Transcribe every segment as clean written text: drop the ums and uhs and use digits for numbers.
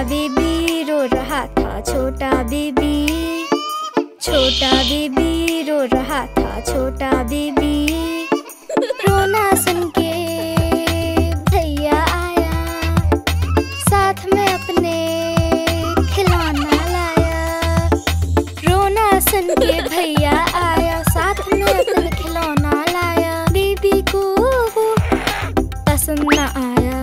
Baby रो रहा था, छोटा बेबी। छोटा बेबी रो रहा था, छोटा बेबी। रोना सुन के भैया आया, साथ में अपने खिलौना लाया। रोना सुन के भैया आया, साथ में अपने खिलौना लाया। बेबी को वो पसंद न आया।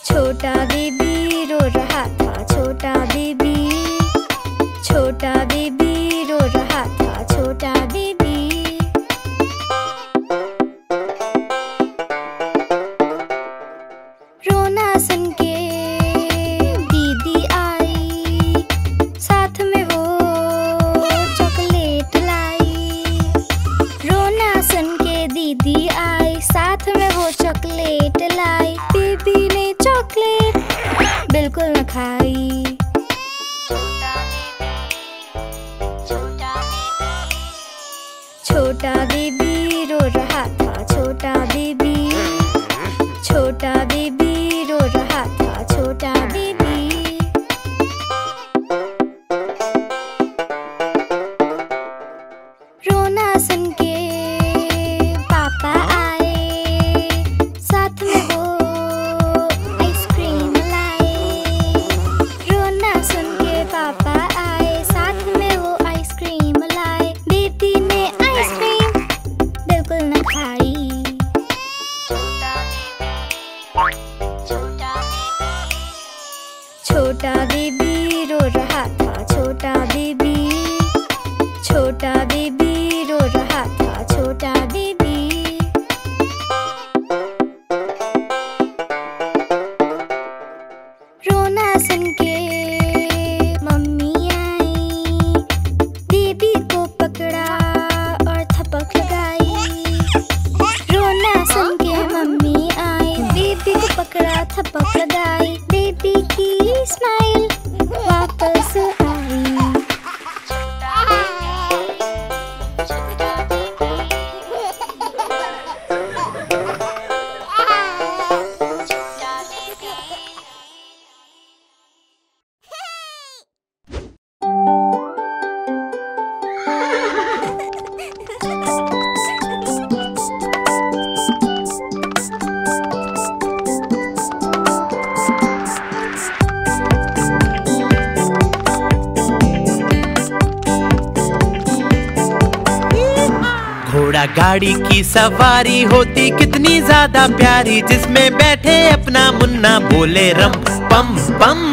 छोटा बेबी रो रहा था, छोटा बेबी। छोटा बेबी रो रहा था, छोटा बेबी। रोना सुन के दीदी आई, साथ में वो चॉकलेट लाई। रोना सुन के दीदी आई, साथ में वो चॉकलेट लाई। बेबी ने चॉकलेट बिल्कुल न खाई। छोटा बेबी रो रहा था, छोटा बेबी। छोटा बेबी रो रहा था, छोटा बेबी। रोना सुन के पापा आए, साथ में वो आइसक्रीम लाए। रोना सुन के पापा आए, साथ में वो आइसक्रीम लाए। बेबी ने आइसक्रीम बिल्कुल न खाई। छोटा बेबी रो रहा था, छोटा बेबी। छोटा बेबी रो रहा था, छोटा बेबी। रोना सुन के मम्मी आई, बेबी को पकड़ा और थपक लगाई। रोना सुन के मम्मी आई, बेबी को पकड़ा थपक लगाई। बेबी की स्माइल वापस आई। घोड़ा गाड़ी की सवारी होती कितनी ज्यादा प्यारी, जिसमें बैठे अपना मुन्ना बोले रम पम पम।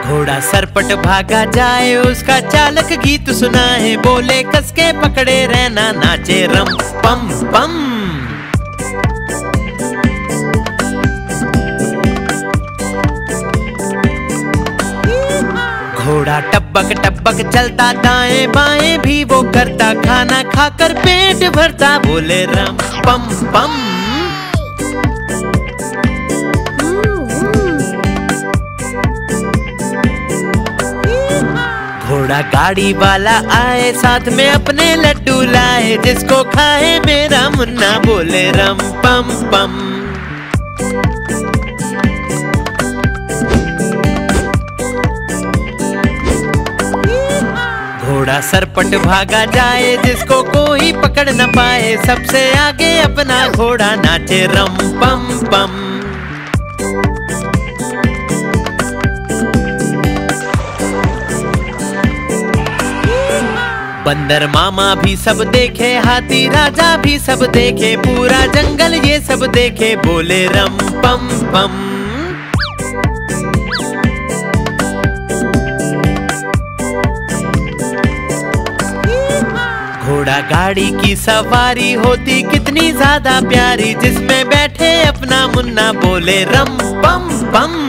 घोड़ा सरपट भागा जाए, उसका चालक गीत सुनाए। बोले कसके पकड़े रहना, नाचे रम पम पम। घोड़ा टपक टपक चलता, दाएं बाएं भी वो करता। खाना खाकर पेट भरता, बोले रम पम पम। घोड़ा गाड़ी वाला आए, साथ में अपने लड्डू लाए। जिसको खाए मेरा मुन्ना, बोले रम पम पम। घोड़ा सरपट भागा जाए, जिसको कोई पकड़ न पाए। सबसे आगे अपना घोड़ा, नाचे रम पम पम। बंदर मामा भी सब देखे, हाथी राजा भी सब देखे। पूरा जंगल ये सब देखे, बोले रम पम पम। घोड़ा गाड़ी की सवारी होती कितनी ज्यादा प्यारी, जिसमें बैठे अपना मुन्ना, बोले रम पम पम।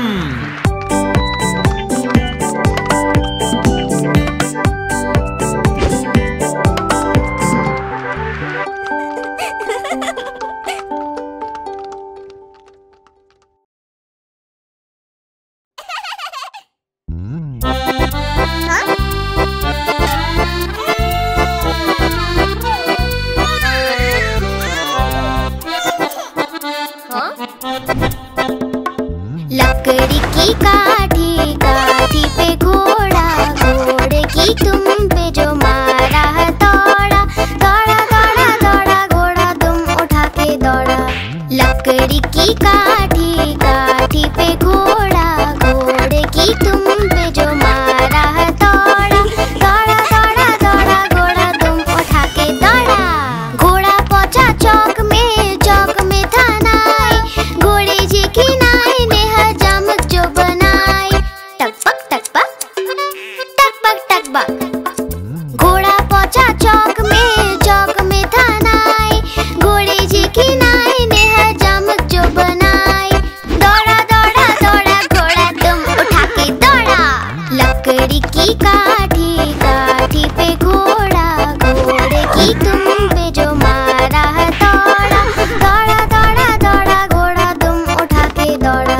काठी, काठी पे घोड़ा, घोड़े की तुम पे जो मारा है दौड़ा, दौड़ा दौड़ा दौड़ा घोड़ा तुम उठा के दौड़ा।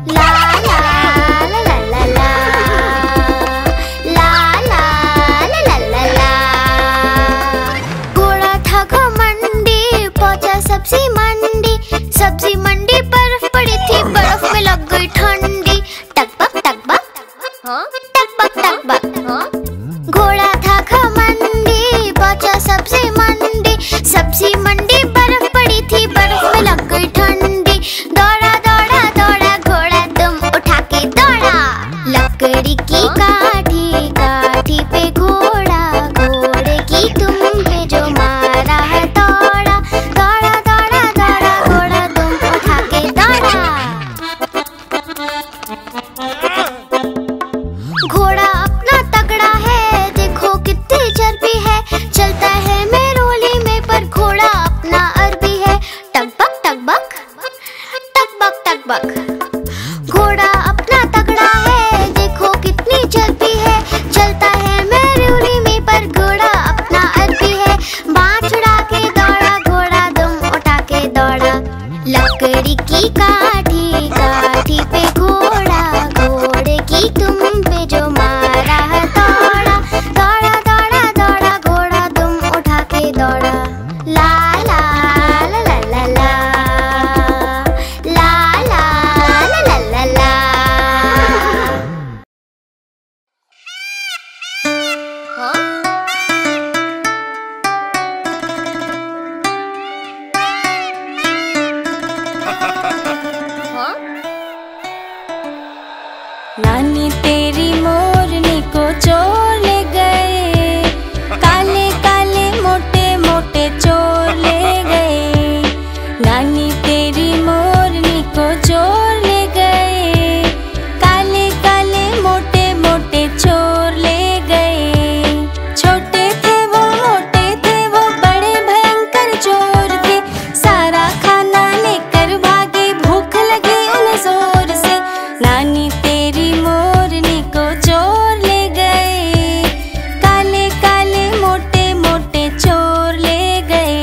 ला ला ला ला ला ला, ला ला ला ला ला ला। घोड़ा था घमंडी, पहुंचा सब्जी मंडी, सब्जी मंडी बर्फ पड़ी थी, बर्फ में लग गई ठंडी। टकबक टकबक, टकबक टकबक। घोड़ा था घमंडी, पहुंचा सब्जी मंडी, सब्जी मंडी बर्फ पड़ी थी, बर्फ में लग गई ठंडी। दौड़ा दौड़ा दौड़ा घोड़ा तुम उठा के दौड़ा। लकड़ी की काठी, काठी पे घोड़ा, घोड़े की तुम पे जो मारा है दौड़ा, दौड़ा दौड़ा दौड़ा घोड़ा तुम उठा के दौड़ा। घोड़ा अपना तगड़ा है, देखो कितनी चर्बी है, चलता है मेरोली में पर घोड़ा अपना अरबी है। टकबक टकबक, टकबक टकबक। घोड़ा अपना तगड़ा है, देखो कितनी चर्बी है, चलता है मेरोली में पर घोड़ा अपना अरबी है। बाँह छुड़ा के दौड़ा घोड़ा तुम उठा के दौड़ा। लकड़ी की काठी, काठी पे घोड़ा, घोड़े की तुम पे जो मारा है दौड़ा, दौड़ा दौड़ा दौड़ा घोड़ा तुम उठा के दौड़ा। ला ला ला ला ला ला, ला ला ला ला ला ला। नानी तेरी मोरनी को चोर ले गए, काले काले मोटे मोटे चोर ले गए। नानी तेरी मोरनी को चोर ले गए, काले काले मोटे मोटे चोर ले गए। छोटे थे वो मोटे थे वो बड़े भयंकर चोर थे, सारा खाना लेकर भागे, भूख लगी उन्हें जोर से। नानी तेरी मोरनी को चोर ले गए, काले काले मोटे मोटे चोर ले गए।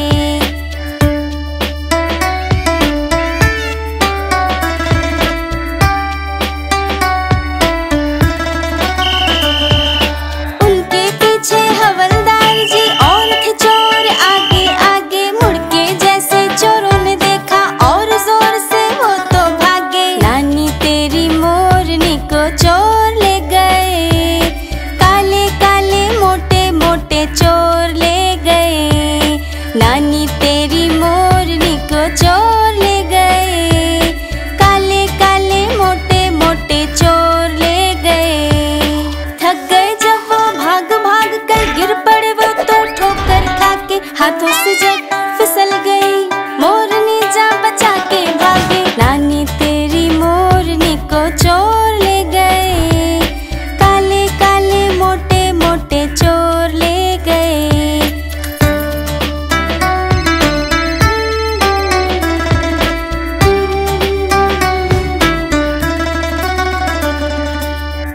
उनके पीछे हवलदार जी और थे चोर आगे आगे, मुड़ के जैसे चोरों ने देखा और जोर से वो तो भागे। नानी तेरी मोरनी को चोर ले गए, काले काले मोटे मोटे चोर ले गए। नानी तेरी मोरनी को चोर ले गए, काले काले मोटे मोटे चोर ले गए। थक गए जब वो भाग भाग कर, गिर पड़े वो तो ठोकर खा के, हाथों से जब फिसल गई मोरनी जान बचा के भागे। नानी तेरी मोरनी को चोर ले गए, काले काले मोटे मोटे चोर ले गए।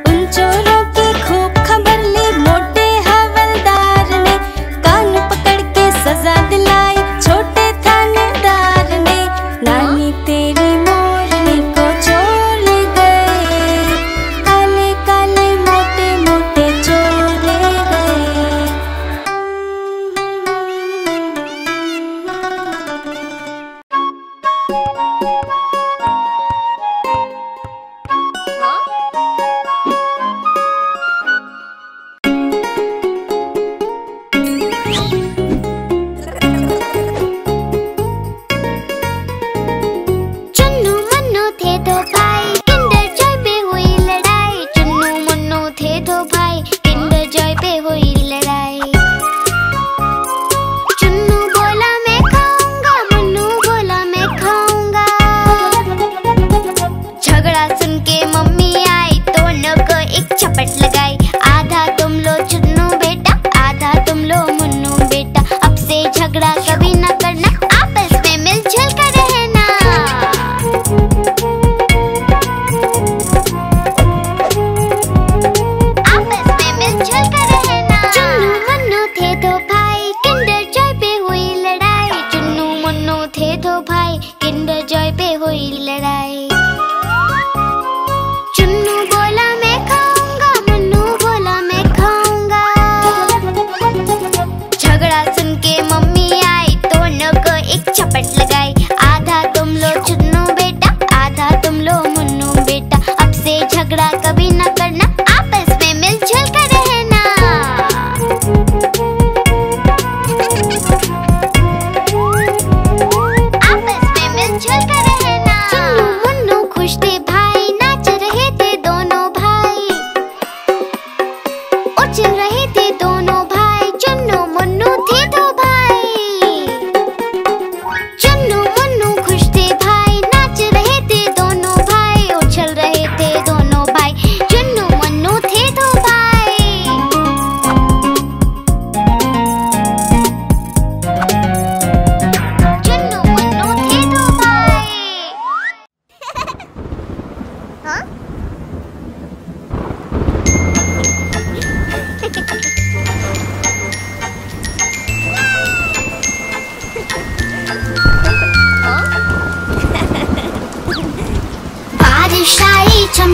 उन चोरों की खूब खबर ली मोटे हवलदार ने, कान पकड़ के सजा दिलाई छोटे थानेदार ने। नानी तेरी मोरनी को चोर ले गए, काले काले मोटे मोटे चोर ले गए। चुन्नू मुन्नू थे दो भाई, किंडर जॉय पे हुई लड़ाई। चुन्नू मुन्नू थे दो भाई, किंडर जॉय पे हुई लड़ाई। चुन्नू बोला मैं खाऊंगा, मुन्नू बोला मैं खाऊंगा। झगड़ा सुन के मम्मी आई, दोनों को एक झपट लगाई। आधा तुम लो चुन्नू बेटा, आधा तुम लो मुन्नू बेटा। अब से झगड़ा कभी न करना, आपस में मिलजुल कर रहना। आपस में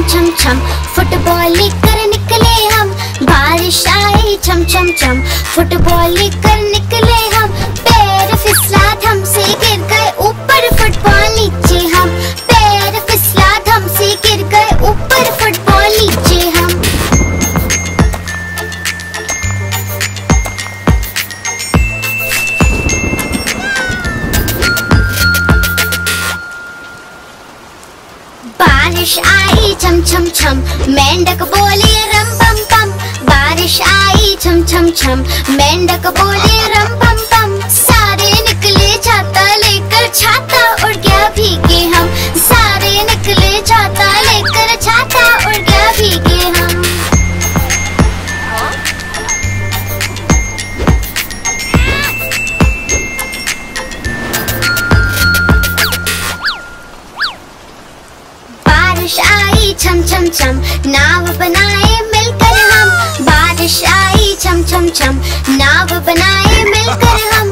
छम छम, फुटबॉल लेकर निकले हम। बारिश आई छम छम छम, फुटबॉल लेकर निकले हम। पैर फिसला धम से गिर गए ऊपर, फुटबॉल नीचे हम। पैर फिसला धम से गिर गए ऊपर, फुटबॉल नीचे हम। बारिश आई छम छम छम, मेंढक बोले रम पम पम। बारिश आई छम छम छम, मेंढक बोले रम पम पम। सारे निकले छाता लेकर, छाता उड़ गया भीगे हम। सारे निकले छाता लेकर, छाता उड़ गया भीगे हम। बारिश आई छम छम छम, नाव बनाए मिलकर हम। बारिश आई छम छम छम, नाव बनाए मिलकर हम।